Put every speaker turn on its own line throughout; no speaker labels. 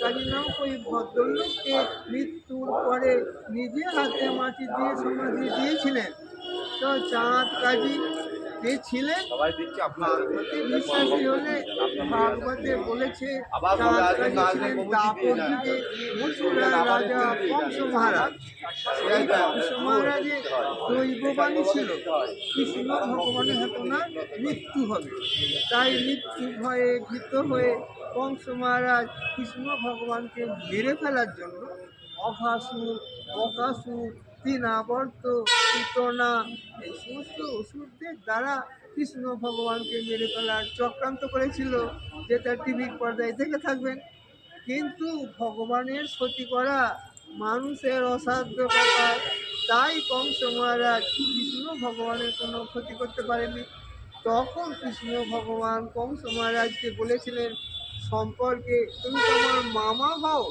কাজী নামক ওই ভদ্রলোককে মৃত্যুর পরে নিজে হাতে মাটি দিয়ে সমাধি দিয়েছিলেন। তো চাঁদ কাজী কে ছিলেন? ভাগবতে বিশ্বাসী হলে ভাগবতে বলেছে চাঁদ কাজী ছিলেন দাপর যুগে মথুরার রাজা কংস মহারাজ। সেই কংস মহারাজের দৈববাণী ছিল কৃষ্ণ ভগবানের হাতে না মৃত্যু হবে। তাই মৃত্যু ভয়ে ভীত হয়ে কংস মহারাজ কৃষ্ণ ভগবানকে মেরে ফেলার জন্য অঘাসুর, বকাসুর, তৃণাবর্ত, পুতনা এই সমস্ত অসুরদের দ্বারা কৃষ্ণ ভগবানকে মেরে ফেলার চক্রান্ত করেছিল, যেটা টিভির পর্দায় দেখে থাকবেন। কিন্তু ভগবানের ক্ষতি করা মানুষের অসাধ্য ব্যাপার, তাই কংস মহারাজ কৃষ্ণ ভগবানের কোনো ক্ষতি করতে পারেনি। তখন কৃষ্ণ ভগবান কংস মহারাজকে বলেছিলেন, সম্পর্কে তুমি তোমার মামা হও,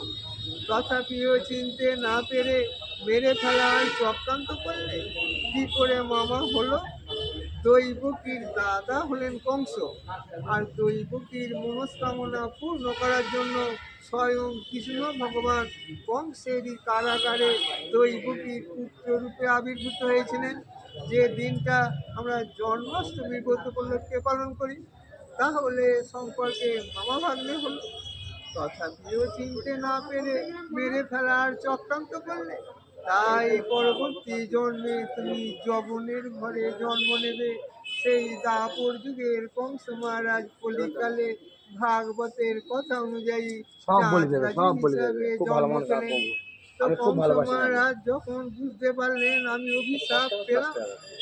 তথাপিও চিনতে না পেরে মেরে ফেলার চক্রান্ত করলে। কি করে মামা হলো? দৈবকীর দাদা হলেন কংস, আর দৈবকীর মনস্কামনা পূর্ণ করার জন্য স্বয়ং কৃষ্ণ ভগবান কংসেরই কারাগারে দৈবকীর পুত্ররূপে আবির্ভূত হয়েছিলেন। যে দিনটা আমরা জন্মাষ্টমী ব্রত উপলক্ষে পালন করি, তাহলে সম্পর্কে মামা ভাগ্নে হল। তথাপিও চিনতে না পেরে মেরে ফেলার চক্রান্ত করলে। তাই পরবর্তী জন্মে তুমি যবনের ঘরে জন্ম নেবে। সেই দাপর যুগের কংস মহারাজ কলিকালে ভাগবতের কথা অনুযায়ী হিসাবে জন্ম পেলেন। তো কংস মহারাজ যখন বুঝতে পারলেন আমি অভিশাপ পেলাম,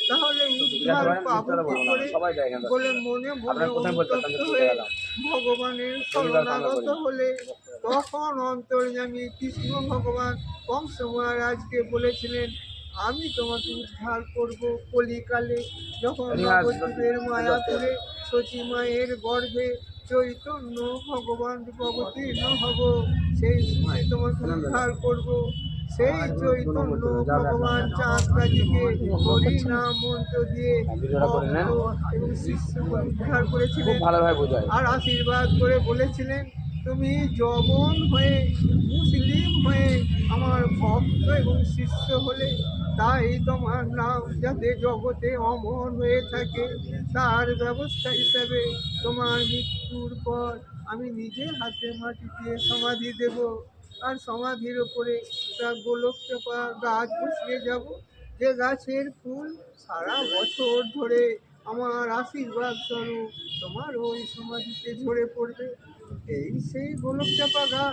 তাহলে উদ্ধার পাবো কি করে বলে মনে মনে অনুতপ্ত হয়ে ভগবানের শরণাগত হলে, তখন অন্তর্যামী কৃষ্ণ ভগবান কংস মহারাজকে বলেছিলেন, আমি তোমাকে উদ্ধার করব কলিকালে। যখন নবদ্বীপের মায়াপুরে সতী মায়ের গর্ভে চৈতন্য ভগবান অবতীর্ণ হব, সেই সময় তোমাকে উদ্ধার করব। সেই চৈতন্য ভগবান চাঁদ কাজীকে হরি নাম মন্ত্র দিয়ে এবং শিষ্য উদ্ধার করেছিলেন। আর আশীর্বাদ করে বলেছিলেন, তুমি যবন হয়ে মুসলিম হয়ে আমার ভক্ত এবং শিষ্য হলে, তাই তোমার নাম যাতে জগতে অমর হয়ে থাকে, তার ব্যবস্থা হিসাবে তোমার মৃত্যুর পর আমি নিজে হাতে মাটি দিয়ে সমাধি দেব। আর সমাধির ওপরে একটা গোলক চাপা গাছ বসিয়ে যাব, যে গাছের ফুল সারা বছর ধরে আমার আশীর্বাদ স্বরূপ তোমার ওই সমাধিতে ঝরে পড়বে। এই সেই গোলক চাপা গাছ।